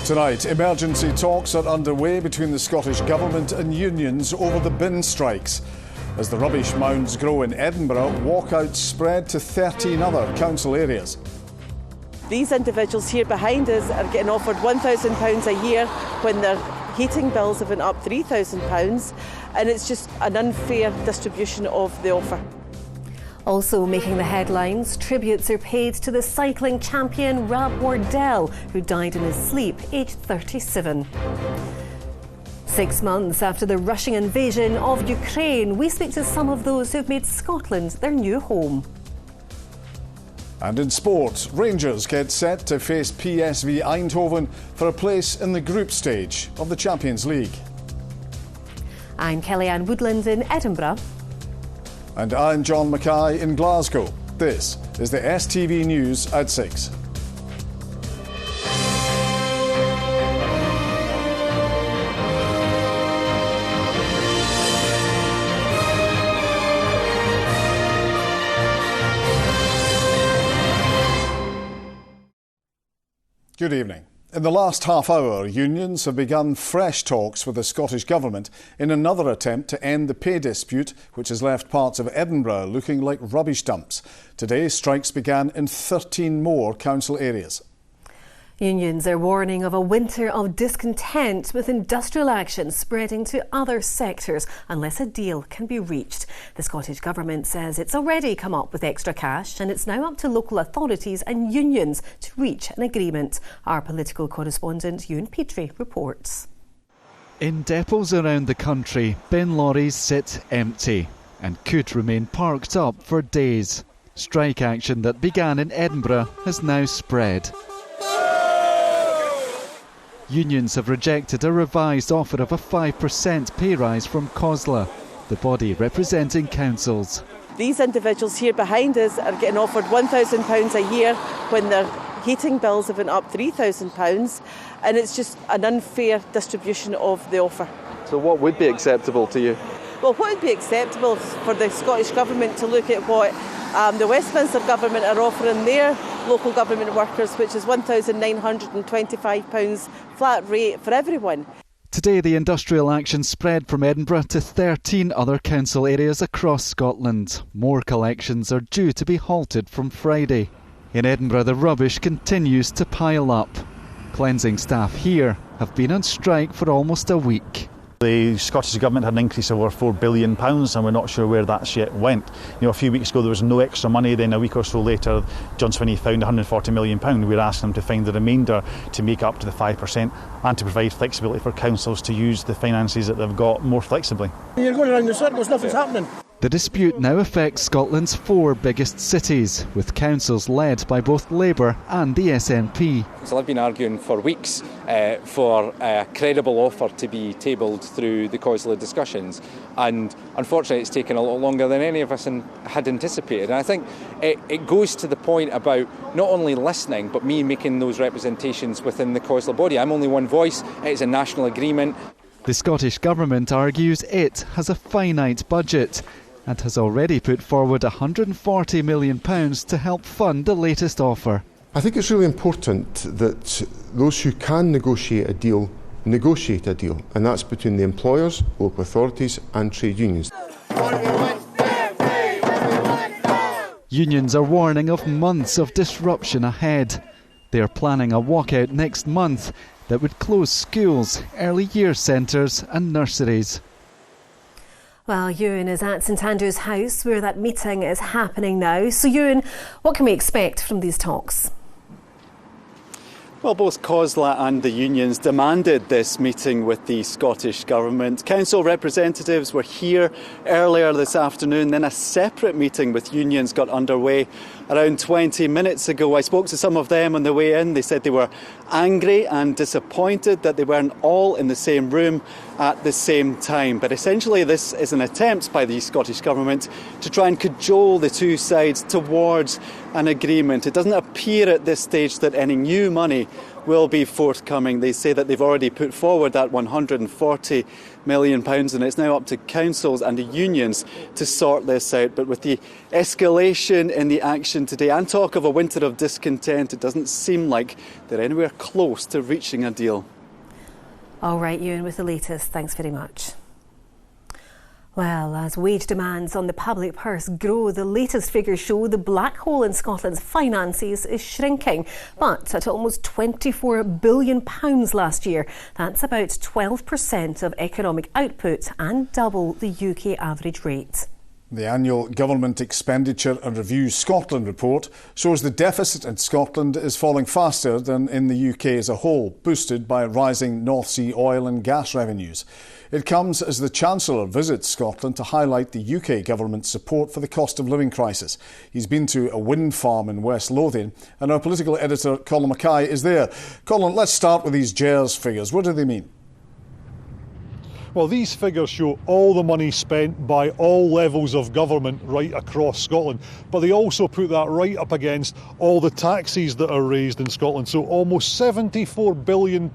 Tonight, emergency talks are underway between the Scottish Government and unions over the bin strikes. As the rubbish mounds grow in Edinburgh, walkouts spread to 13 other council areas. These individuals here behind us are getting offered £1,000 a year when their heating bills have been up £3,000, and it's just an unfair distribution of the offer. Also making the headlines, tributes are paid to the cycling champion Rob Wardell, who died in his sleep, aged 37. 6 months after the Russian invasion of Ukraine, we speak to some of those who've made Scotland their new home. And in sport, Rangers get set to face PSV Eindhoven for a place in the group stage of the Champions League. I'm Kellyanne Woodland in Edinburgh. And I'm John Mackay in Glasgow. This is the STV News at 6. Good evening. In the last half hour, unions have begun fresh talks with the Scottish Government in another attempt to end the pay dispute, which has left parts of Edinburgh looking like rubbish dumps. Today, strikes began in 13 more council areas. Unions are warning of a winter of discontent, with industrial action spreading to other sectors unless a deal can be reached. The Scottish Government says it's already come up with extra cash, and it's now up to local authorities and unions to reach an agreement. Our political correspondent Ewan Petrie reports. In depots around the country, bin lorries sit empty and could remain parked up for days. Strike action that began in Edinburgh has now spread. Unions have rejected a revised offer of a 5% pay rise from COSLA, the body representing councils. These individuals here behind us are getting offered £1,000 a year when their heating bills have been up £3,000, and it's just an unfair distribution of the offer. So what would be acceptable to you? Well, what would be acceptable for the Scottish Government to look at what the Westminster Government are offering their local government workers, which is £1,925 flat rate for everyone. Today, the industrial action spread from Edinburgh to 13 other council areas across Scotland. More collections are due to be halted from Friday. In Edinburgh, the rubbish continues to pile up. Cleansing staff here have been on strike for almost a week. The Scottish Government had an increase of over £4 billion, and we're not sure where that's yet went. A few weeks ago there was no extra money, then a week or so later John Swinney found £140 million. We're asking them to find the remainder to make up to the 5% and to provide flexibility for councils to use the finances that they've got more flexibly. You're going around the circles, nothing's happening. The dispute now affects Scotland's 4 biggest cities, with councils led by both Labour and the SNP. So I've been arguing for weeks for a credible offer to be tabled through the COSLA discussions, and unfortunately it's taken a lot longer than any of us had anticipated. And I think it goes to the point about not only listening but me making those representations within the COSLA body. I'm only one voice, it's a national agreement. The Scottish Government argues it has a finite budget and has already put forward £140 million to help fund the latest offer. I think it's really important that those who can negotiate a deal, and that's between the employers, local authorities and trade unions. Unions are warning of months of disruption ahead. They are planning a walkout next month that would close schools, early years centres and nurseries. Well, Ewan is at St Andrew's House, where that meeting is happening now. So, Ewan, what can we expect from these talks? Well, both COSLA and the unions demanded this meeting with the Scottish Government. Council representatives were here earlier this afternoon, then a separate meeting with unions got underway around 20 minutes ago. I spoke to some of them on the way in. They said they were angry and disappointed that they weren't all in the same room at the same time. But essentially this is an attempt by the Scottish Government to try and cajole the two sides towards an agreement. It doesn't appear at this stage that any new money will be forthcoming. They say that they've already put forward that £140 million, and it's now up to councils and the unions to sort this out. But with the escalation in the action today and talk of a winter of discontent, it doesn't seem like they're anywhere close to reaching a deal. All right, Ewan, with the latest. Thanks very much. Well, as wage demands on the public purse grow, the latest figures show the black hole in Scotland's finances is shrinking, but at almost £24 billion last year. That's about 12% of economic output and double the UK average rate. The annual Government Expenditure and Review Scotland report shows the deficit in Scotland is falling faster than in the UK as a whole, boosted by rising North Sea oil and gas revenues. It comes as the Chancellor visits Scotland to highlight the UK government's support for the cost of living crisis. He's been to a wind farm in West Lothian, and our political editor Colin Mackay is there. Colin, let's start with these GERS figures. What do they mean? Well, these figures show all the money spent by all levels of government right across Scotland, but they also put that right up against all the taxes that are raised in Scotland. So almost £74 billion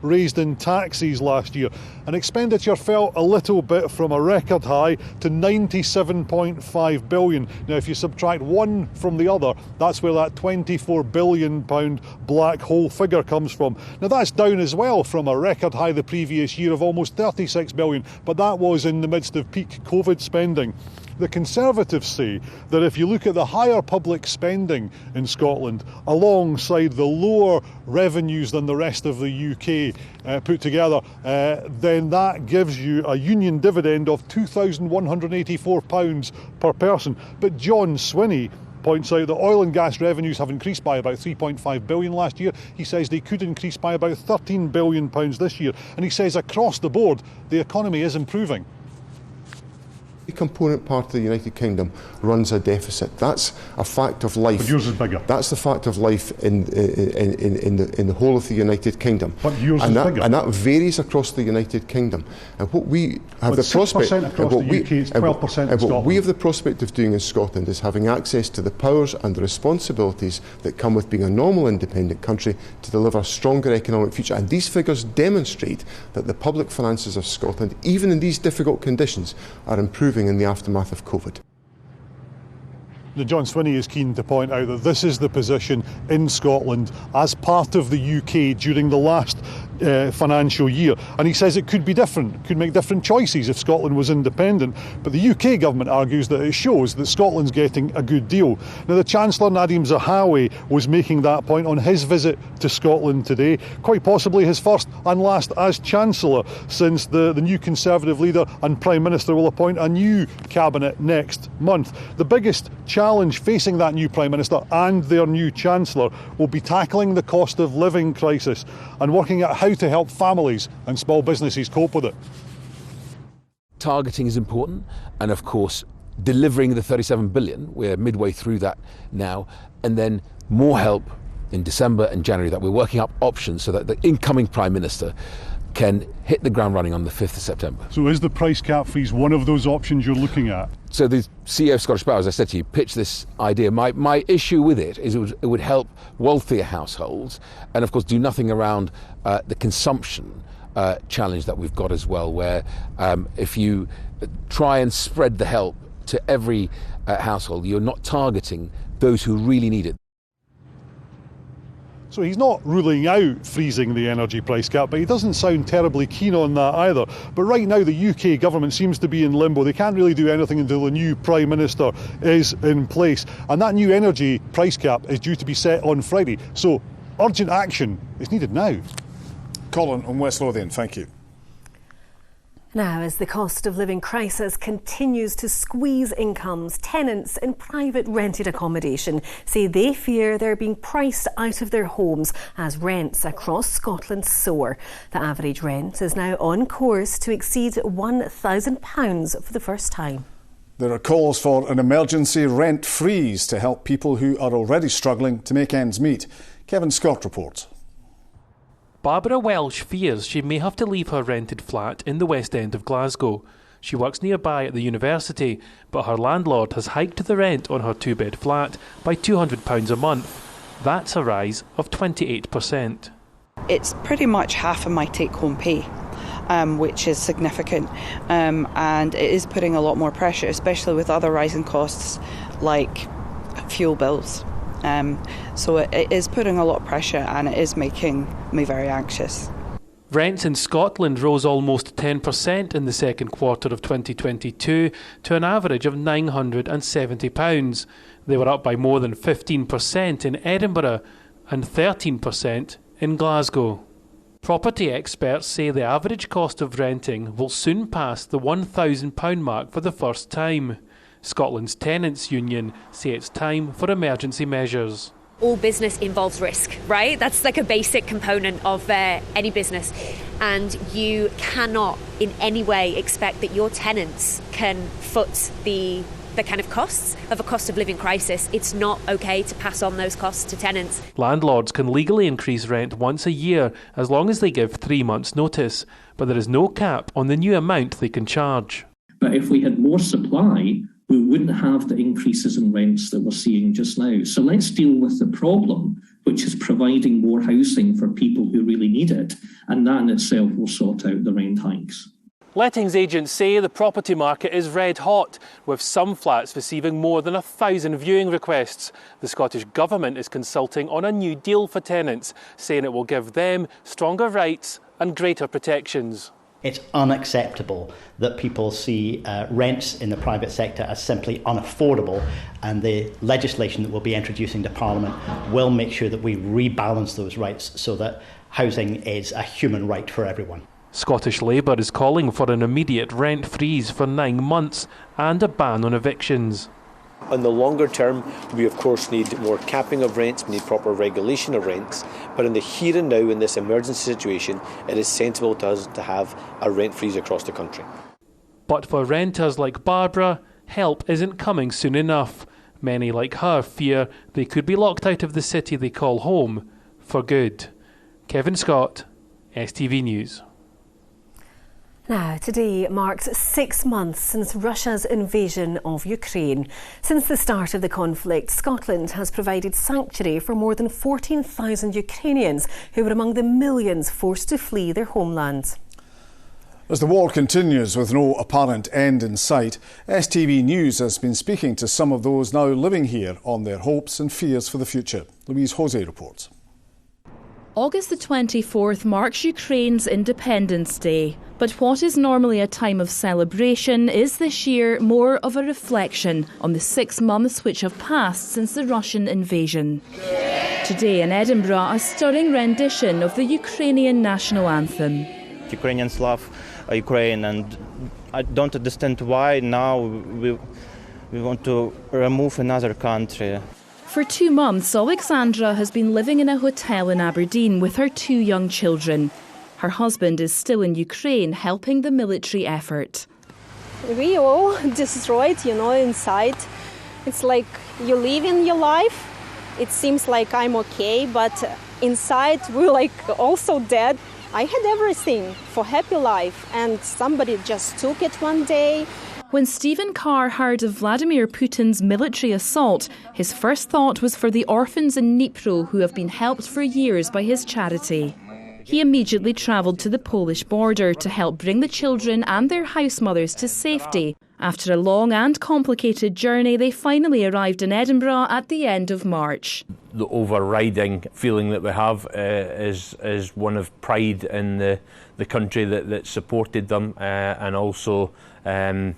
raised in taxes last year. And expenditure fell a little bit from a record high to £97.5 billion. Now, if you subtract one from the other, that's where that £24 billion black hole figure comes from. Now, that's down as well from a record high the previous year of almost £36 billion, but that was in the midst of peak COVID spending. The Conservatives say that if you look at the higher public spending in Scotland alongside the lower revenues than the rest of the UK put together, then that gives you a union dividend of £2,184 per person. But John Swinney points out that oil and gas revenues have increased by about £3.5 billion last year. He says they could increase by about £13 billion this year. And he says across the board, the economy is improving. The component part of the United Kingdom runs a deficit. That's a fact of life. But yours is bigger. That's the fact of life in the whole of the United Kingdom. But yours is bigger. And that varies across the United Kingdom. And what we have but the prospect, 6% across the UK is 12% in Scotland. What we have the prospect of doing in Scotland is having access to the powers and the responsibilities that come with being a normal independent country to deliver a stronger economic future. And these figures demonstrate that the public finances of Scotland, even in these difficult conditions, are improving in the aftermath of COVID. John Swinney is keen to point out that this is the position in Scotland as part of the UK during the last financial year, and he says it could be different, could make different choices if Scotland was independent, but the UK government argues that it shows that Scotland's getting a good deal. Now, the Chancellor Nadim Zahawi was making that point on his visit to Scotland today, quite possibly his first and last as Chancellor, since the new Conservative leader and Prime Minister will appoint a new cabinet next month. The biggest challenge facing that new Prime Minister and their new Chancellor will be tackling the cost of living crisis and working out how to help families and small businesses cope with it. Targeting is important, and of course delivering the 37 billion, we're midway through that now, and then more help in December and January, that we're working up options so that the incoming Prime Minister can hit the ground running on the 5th of September. So is the price cap freeze one of those options you're looking at? So the CEO of Scottish Power, as I said to you, pitched this idea. My issue with it is it would help wealthier households and, of course, do nothing around the consumption challenge that we've got as well, where if you try and spread the help to every household, you're not targeting those who really need it. So he's not ruling out freezing the energy price cap, but he doesn't sound terribly keen on that either. But right now the UK government seems to be in limbo. They can't really do anything until the new Prime Minister is in place. And that new energy price cap is due to be set on Friday. So urgent action is needed now. Colin on West Lothian, thank you. Now, as the cost of living crisis continues to squeeze incomes, tenants in private rented accommodation say they fear they're being priced out of their homes as rents across Scotland soar. The average rent is now on course to exceed £1,000 for the first time. There are calls for an emergency rent freeze to help people who are already struggling to make ends meet. Kevin Scott reports. Barbara Welsh fears she may have to leave her rented flat in the West End of Glasgow. She works nearby at the university, but her landlord has hiked the rent on her two-bed flat by £200 a month. That's a rise of 28%. It's pretty much half of my take-home pay, which is significant, and it is putting a lot more pressure, especially with other rising costs like fuel bills. So it is putting a lot of pressure, and it is making me very anxious. Rents in Scotland rose almost 10% in the second quarter of 2022 to an average of £970. They were up by more than 15% in Edinburgh and 13% in Glasgow. Property experts say the average cost of renting will soon pass the £1,000 mark for the first time. Scotland's tenants' union say it's time for emergency measures. All business involves risk, right? That's like a basic component of any business. And you cannot in any way expect that your tenants can foot the kind of costs of a cost of living crisis. It's not okay to pass on those costs to tenants. Landlords can legally increase rent once a year as long as they give 3 months' notice, but there is no cap on the new amount they can charge. But if we had more supply, we wouldn't have the increases in rents that we're seeing just now. So let's deal with the problem, which is providing more housing for people who really need it, and that in itself will sort out the rent hikes. Lettings agents say the property market is red hot, with some flats receiving more than 1,000 viewing requests. The Scottish Government is consulting on a new deal for tenants, saying it will give them stronger rights and greater protections. It's unacceptable that people see rents in the private sector as simply unaffordable, and the legislation that we'll be introducing to Parliament will make sure that we rebalance those rights so that housing is a human right for everyone. Scottish Labour is calling for an immediate rent freeze for 9 months and a ban on evictions. On the longer term, we of course need more capping of rents, we need proper regulation of rents, but in the here and now, in this emergency situation, it is sensible to us to have a rent freeze across the country. But for renters like Barbara, help isn't coming soon enough. Many like her fear they could be locked out of the city they call home for good. Kevin Scott, STV News. Now, today marks 6 months since Russia's invasion of Ukraine. Since the start of the conflict, Scotland has provided sanctuary for more than 14,000 Ukrainians who were among the millions forced to flee their homelands. As the war continues with no apparent end in sight, STV News has been speaking to some of those now living here on their hopes and fears for the future. Louise Jose reports. August the 24th marks Ukraine's Independence Day. But what is normally a time of celebration is this year more of a reflection on the 6 months which have passed since the Russian invasion. Today in Edinburgh, a stirring rendition of the Ukrainian national anthem. Ukrainians love Ukraine, and I don't understand why now we want to remove another country. For 2 months, Alexandra has been living in a hotel in Aberdeen with her 2 young children. Her husband is still in Ukraine helping the military effort. We all destroyed, inside. It's like you live in your life. It seems like I'm okay, but inside we're like also dead. I had everything for happy life, and somebody just took it one day. When Stephen Carr heard of Vladimir Putin's military assault, his first thought was for the orphans in Dnipro who have been helped for years by his charity. He immediately travelled to the Polish border to help bring the children and their house mothers to safety. After a long and complicated journey, they finally arrived in Edinburgh at the end of March. The overriding feeling that we have is one of pride in the country that supported them, and also that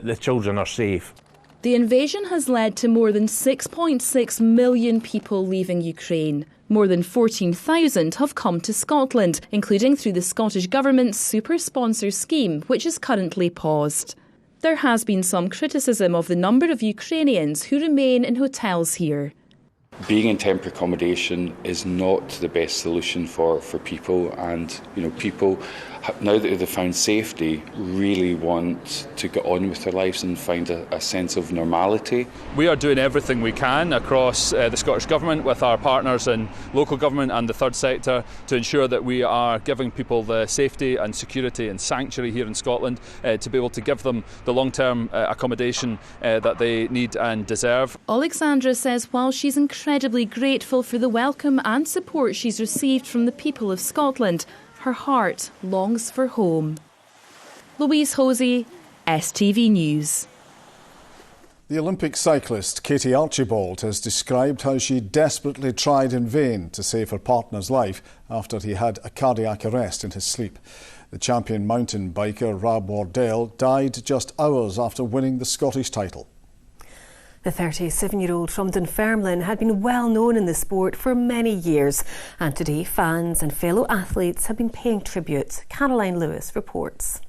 the children are safe. The invasion has led to more than 6.6 million people leaving Ukraine. More than 14,000 have come to Scotland, including through the Scottish Government's super sponsor scheme, which is currently paused. There has been some criticism of the number of Ukrainians who remain in hotels here. Being in temporary accommodation is not the best solution for people, and people now that they've found safety, really want to get on with their lives and find a sense of normality. We are doing everything we can across the Scottish Government with our partners in local government and the third sector to ensure that we are giving people the safety and security and sanctuary here in Scotland to be able to give them the long-term accommodation that they need and deserve. Alexandra says while she's incredibly grateful for the welcome and support she's received from the people of Scotland, her heart longs for home. Louise Hosey, STV News. The Olympic cyclist Katie Archibald has described how she desperately tried in vain to save her partner's life after he had a cardiac arrest in his sleep. The champion mountain biker Rab Wardell died just hours after winning the Scottish title. The 37-year-old from Dunfermline had been well known in the sport for many years, and today fans and fellow athletes have been paying tribute. Caroline Lewis reports.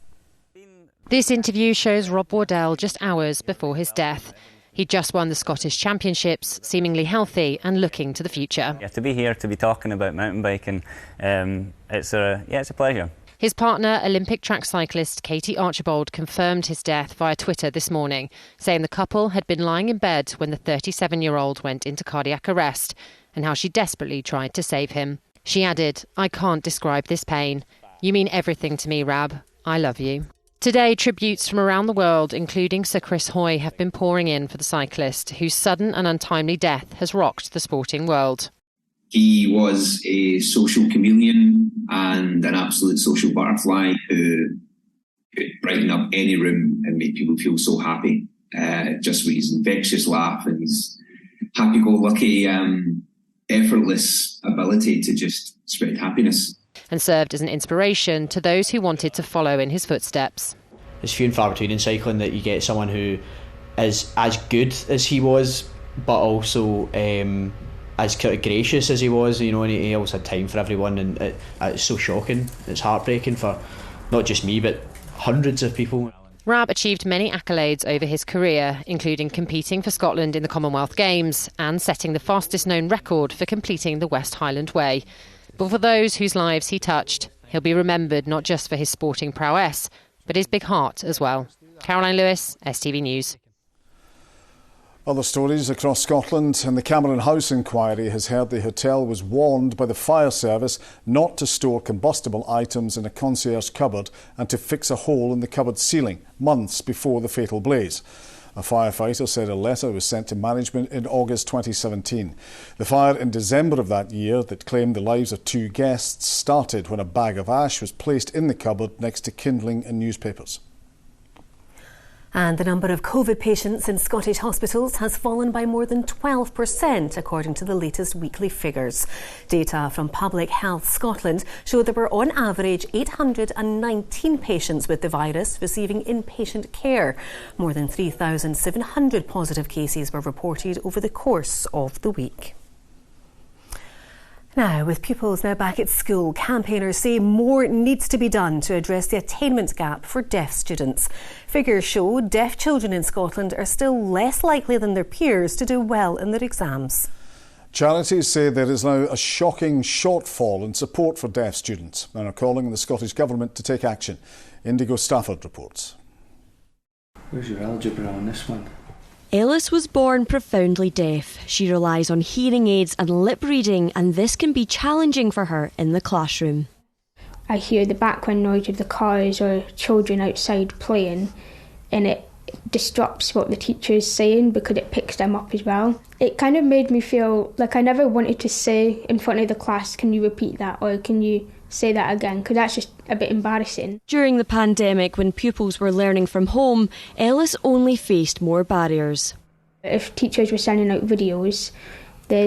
This interview shows Rob Wardell just hours before his death. He just won the Scottish Championships, seemingly healthy and looking to the future. Yeah, to be here, to be talking about mountain biking, it's a pleasure. His partner, Olympic track cyclist Katie Archibald, confirmed his death via Twitter this morning, saying the couple had been lying in bed when the 37-year-old went into cardiac arrest and how she desperately tried to save him. She added, "I can't describe this pain. You mean everything to me, Rab. I love you." Today, tributes from around the world, including Sir Chris Hoy, have been pouring in for the cyclist, whose sudden and untimely death has rocked the sporting world. He was a social chameleon and an absolute social butterfly who could brighten up any room and make people feel so happy. Just with his infectious laugh and his happy-go-lucky, effortless ability to just spread happiness. And served as an inspiration to those who wanted to follow in his footsteps. It's few and far between in cycling that you get someone who is as good as he was, but also as kind of gracious as he was, and he always had time for everyone, and it's so shocking. It's heartbreaking for not just me, but hundreds of people. Rab achieved many accolades over his career, including competing for Scotland in the Commonwealth Games and setting the fastest known record for completing the West Highland Way. But for those whose lives he touched, he'll be remembered not just for his sporting prowess, but his big heart as well. Caroline Lewis, STV News. Other stories across Scotland, and the Cameron House inquiry has heard the hotel was warned by the fire service not to store combustible items in a concierge cupboard and to fix a hole in the cupboard ceiling months before the fatal blaze. A firefighter said a letter was sent to management in August 2017. The fire in December of that year that claimed the lives of 2 guests started when a bag of ash was placed in the cupboard next to kindling and newspapers. And the number of COVID patients in Scottish hospitals has fallen by more than 12%, according to the latest weekly figures. Data from Public Health Scotland show there were on average 819 patients with the virus receiving inpatient care. More than 3,700 positive cases were reported over the course of the week. Now, with pupils now back at school, campaigners say more needs to be done to address the attainment gap for deaf students. Figures show deaf children in Scotland are still less likely than their peers to do well in their exams. Charities say there is now a shocking shortfall in support for deaf students and are calling on the Scottish Government to take action. Indigo Stafford reports. Where's your algebra on this one? Ellis was born profoundly deaf. She relies on hearing aids and lip reading, and this can be challenging for her in the classroom. I hear the background noise of the cars or children outside playing, and it disrupts what the teacher is saying because it picks them up as well. It kind of made me feel like I never wanted to say in front of the class, "Can you repeat that?" or "Can you say that again?" because that's just a bit embarrassing. During the pandemic, when pupils were learning from home, Ellis only faced more barriers. If teachers were sending out videos,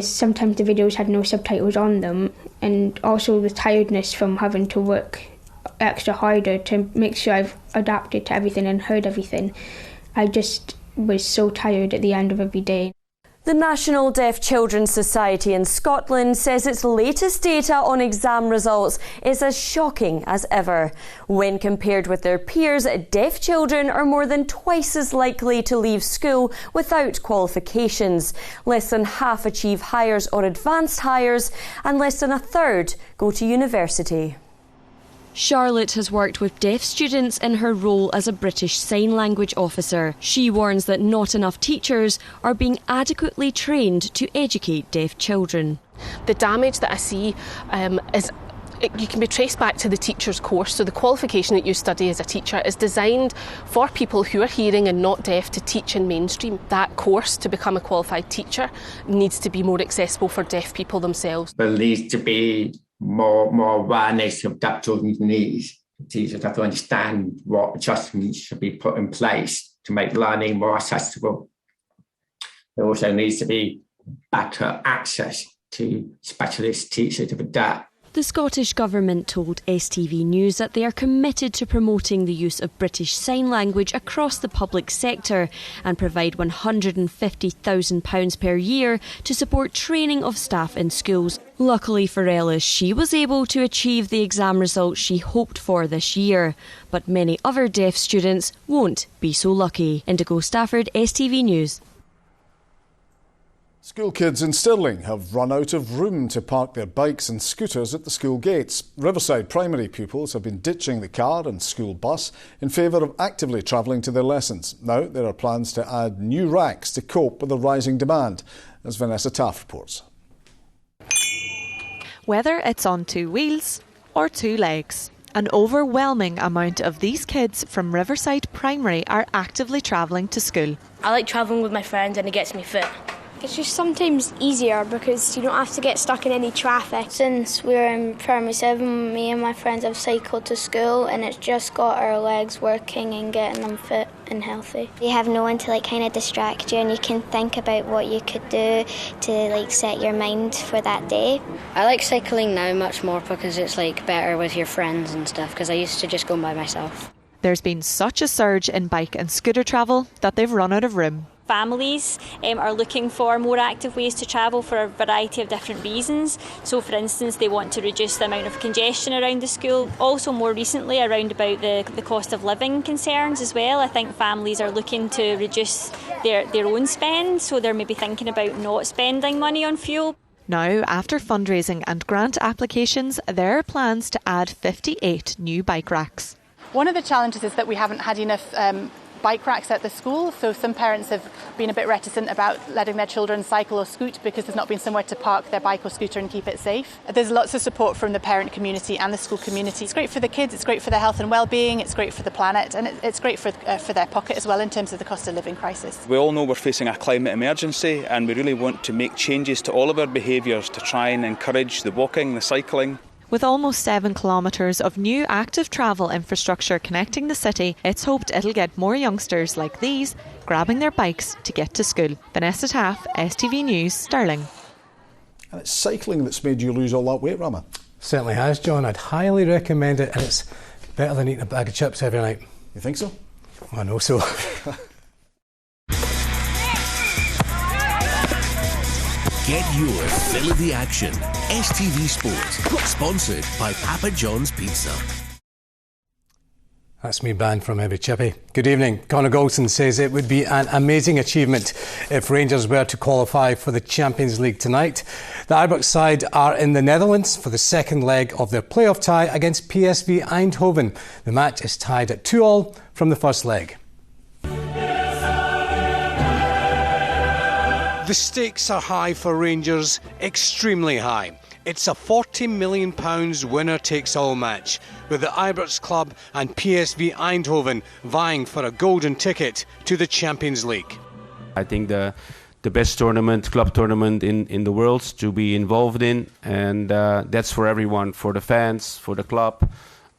sometimes the videos had no subtitles on them, and also the tiredness from having to work extra harder to make sure I've adapted to everything and heard everything. I just was so tired at the end of every day. The National Deaf Children's Society in Scotland says its latest data on exam results is as shocking as ever. When compared with their peers, deaf children are more than twice as likely to leave school without qualifications. Less than half achieve Highers or Advanced Highers, and less than a third go to university. Charlotte has worked with deaf students in her role as a British Sign Language officer. She warns that not enough teachers are being adequately trained to educate deaf children. The damage that I see you can be traced back to the teacher's course. So the qualification that you study as a teacher is designed for people who are hearing and not deaf to teach in mainstream. That course to become a qualified teacher needs to be more accessible for deaf people themselves. There needs to be more awareness of deaf children's needs. Teachers have to understand what adjustments should be put in place to make learning more accessible. There also needs to be better access to specialist teachers of the deaf. The Scottish Government told STV News that they are committed to promoting the use of British Sign Language across the public sector and provide £150,000 per year to support training of staff in schools. Luckily for Ellis, she was able to achieve the exam results she hoped for this year, but many other deaf students won't be so lucky. Indigo Stafford, STV News. School kids in Stirling have run out of room to park their bikes and scooters at the school gates. Riverside primary pupils have been ditching the car and school bus in favour of actively travelling to their lessons. Now there are plans to add new racks to cope with the rising demand, as Vanessa Taff reports. Whether it's on two wheels or two legs, an overwhelming amount of these kids from Riverside Primary are actively travelling to school. I like travelling with my friends and it gets me fit. It's just sometimes easier because you don't have to get stuck in any traffic. Since we're in primary 7, me and my friends have cycled to school and it's just got our legs working and getting them fit and healthy. You have no one to kind of distract you and you can think about what you could do to set your mind for that day. I like cycling now much more because it's better with your friends and stuff because I used to just go by myself. There's been such a surge in bike and scooter travel that they've run out of room. Families are looking for more active ways to travel for a variety of different reasons. So for instance, they want to reduce the amount of congestion around the school. Also more recently around about the cost of living concerns as well. I think families are looking to reduce their own spend, so they're maybe thinking about not spending money on fuel. Now, after fundraising and grant applications, there are plans to add 58 new bike racks. One of the challenges is that we haven't had enough bike racks at the school, so some parents have been a bit reticent about letting their children cycle or scoot because there's not been somewhere to park their bike or scooter and keep it safe. There's lots of support from the parent community and the school community. It's great for the kids, it's great for their health and well-being, it's great for the planet, and it's great for their pocket as well in terms of the cost of living crisis. We all know we're facing a climate emergency and we really want to make changes to all of our behaviours to try and encourage the walking, the cycling. With almost 7 kilometres of new active travel infrastructure connecting the city, it's hoped it'll get more youngsters like these grabbing their bikes to get to school. Vanessa Taff, STV News, Stirling. And it's cycling that's made you lose all that weight, Rama. Certainly has, John. I'd highly recommend it, and it's better than eating a bag of chips every night. You think so? I know so. Get your fill of the action. STV Sport, sponsored by Papa John's Pizza. That's me banned from every chippy. Good evening. Conor Golson says it would be an amazing achievement if Rangers were to qualify for the Champions League tonight. The Ibrox side are in the Netherlands for the second leg of their playoff tie against PSV Eindhoven. The match is tied at 2-2 from the first leg. The stakes are high for Rangers, extremely high. It's a £40 million winner-takes-all match, with the Ibrox club and PSV Eindhoven vying for a golden ticket to the Champions League. I think the best tournament, club tournament in the world to be involved in, and that's for everyone, for the fans, for the club,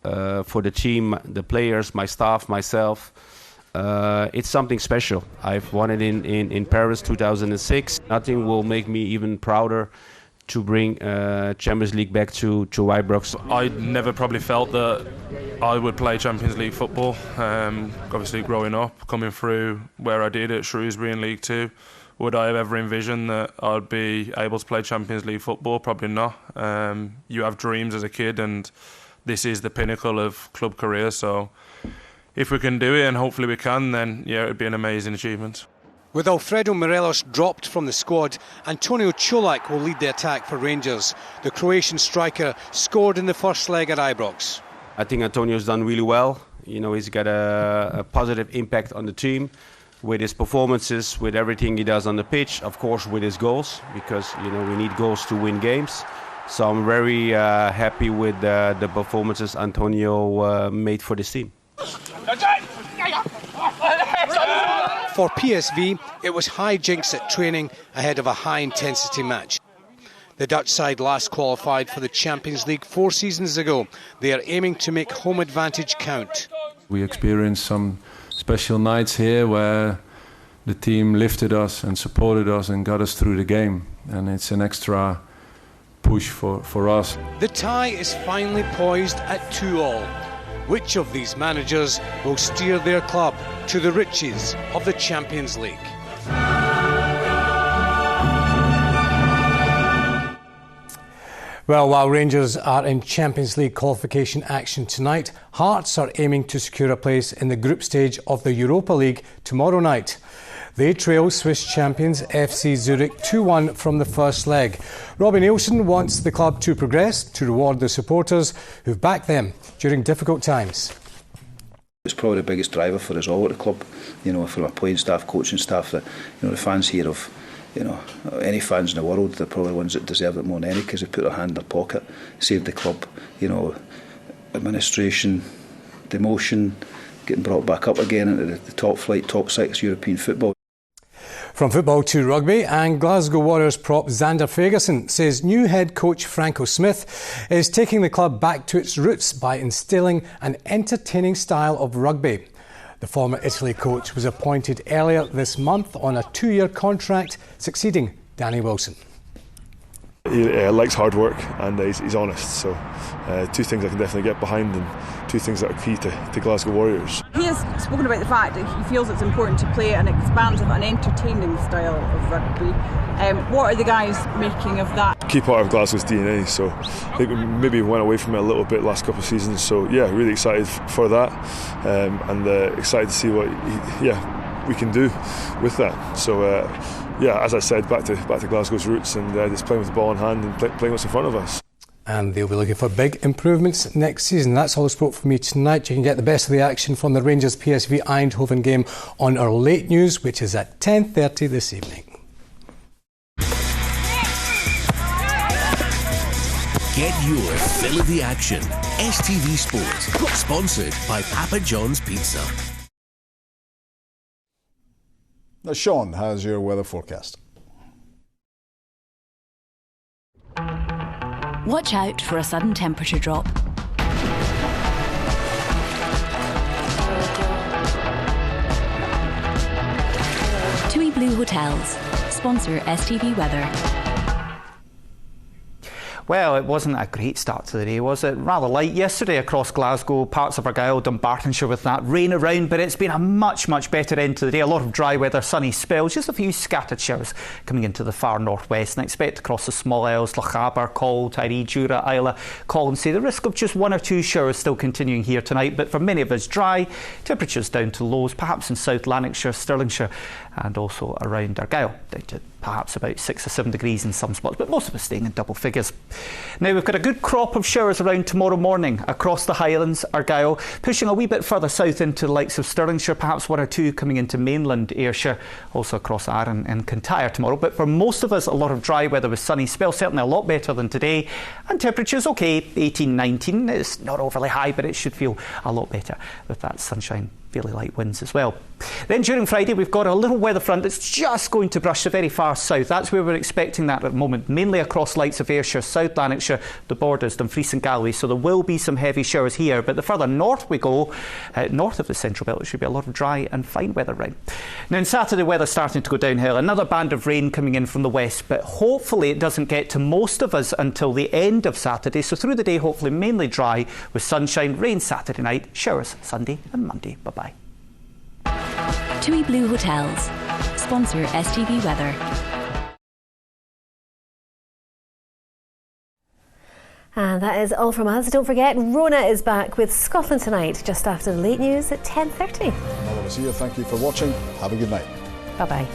for the team, the players, my staff, myself. It's something special. I've won it in Paris 2006. Nothing will make me even prouder to bring Champions League back to Ibrox. I never probably felt that I would play Champions League football. Obviously growing up, coming through where I did at Shrewsbury in League 2, would I have ever envisioned that I'd be able to play Champions League football? Probably not. You have dreams as a kid, and this is the pinnacle of club career, so if we can do it, and hopefully we can, then yeah, it would be an amazing achievement. With Alfredo Morelos dropped from the squad, Antonio Cholak will lead the attack for Rangers. The Croatian striker scored in the first leg at Ibrox. I think Antonio's done really well. You know, he's got a positive impact on the team with his performances, with everything he does on the pitch, of course with his goals, because, you know, we need goals to win games. So I'm very happy with the performances Antonio made for this team. For PSV, it was high jinks at training ahead of a high-intensity match. The Dutch side last qualified for the Champions League 4 seasons ago. They are aiming to make home advantage count. We experienced some special nights here where the team lifted us and supported us and got us through the game. And it's an extra push for us. The tie is finally poised at 2-2. Which of these managers will steer their club to the riches of the Champions League? Well, while Rangers are in Champions League qualification action tonight, Hearts are aiming to secure a place in the group stage of the Europa League tomorrow night. They trail Swiss champions FC Zurich 2-1 from the first leg. Robbie Nielsen wants the club to progress to reward the supporters who've backed them during difficult times. It's probably the biggest driver for us all at the club, you know, from our playing staff, coaching staff, that, you know, the fans here of, you know, any fans in the world, they're probably the ones that deserve it more than any, because they put their hand in their pocket, saved the club, you know, administration, demotion, getting brought back up again into the top flight, top 6 European football. From football to rugby, and Glasgow Warriors prop Xander Ferguson says new head coach Franco Smith is taking the club back to its roots by instilling an entertaining style of rugby. The former Italy coach was appointed earlier this month on a 2-year contract, succeeding Danny Wilson. He likes hard work and he's honest, so 2 things I can definitely get behind and 2 things that are key to Glasgow Warriors. He has spoken about the fact that he feels it's important to play an expansive and entertaining style of rugby. What are the guys making of that? Key part of Glasgow's DNA, so I think we maybe went away from it a little bit last couple of seasons, so yeah, really excited for that and excited to see what we can do with that. So yeah, as I said, back to Glasgow's roots and just playing with the ball in hand and playing what's in front of us. And they'll be looking for big improvements next season. That's all the sport for me tonight. You can get the best of the action from the Rangers PSV Eindhoven game on our late news, which is at 10:30 this evening. Get your fill of the action. STV Sport, sponsored by Papa John's Pizza. Now, Sean has your weather forecast. Watch out for a sudden temperature drop. TUI Blue Hotels sponsor STV Weather. Well, it wasn't a great start to the day, was it? Rather light yesterday across Glasgow, parts of Argyll, Dumbartonshire with that rain around, but it's been a much better end to the day. A lot of dry weather, sunny spells, just a few scattered showers coming into the far northwest, and I expect across the Small Isles, Lochaber, Col, Tiree, Jura, Islay, Colonsay, the risk of just 1 or 2 showers still continuing here tonight, but for many of us dry, temperatures down to lows, perhaps in South Lanarkshire, Stirlingshire, and also around Argyll, down to perhaps about 6 or 7 degrees in some spots, but most of us staying in double figures. Now we've got a good crop of showers around tomorrow morning across the Highlands, Argyll, pushing a wee bit further south into the likes of Stirlingshire, perhaps 1 or 2 coming into mainland Ayrshire, also across Arran and Kintyre tomorrow. But for most of us, a lot of dry weather with sunny spells, certainly a lot better than today, and temperatures okay, 18, 19. It's not overly high, but it should feel a lot better with that sunshine. Fairly light winds as well. Then during Friday we've got a little weather front that's just going to brush the very far south. That's where we're expecting that at the moment, mainly across lights of Ayrshire, South Lanarkshire, the borders, Dumfries and Galway, so there will be some heavy showers here, but the further north we go, north of the central belt, there should be a lot of dry and fine weather around. Now on Saturday, weather starting to go downhill, another band of rain coming in from the west, but hopefully it doesn't get to most of us until the end of Saturday, so through the day hopefully mainly dry with sunshine, rain Saturday night, showers Sunday and Monday. Bye-bye. TUI Blue Hotels sponsor STV Weather. And that is all from us. Don't forget, Rona is back with Scotland Tonight just after the late news at 10:30. All of us here, thank you for watching. Have a good night. Bye-bye.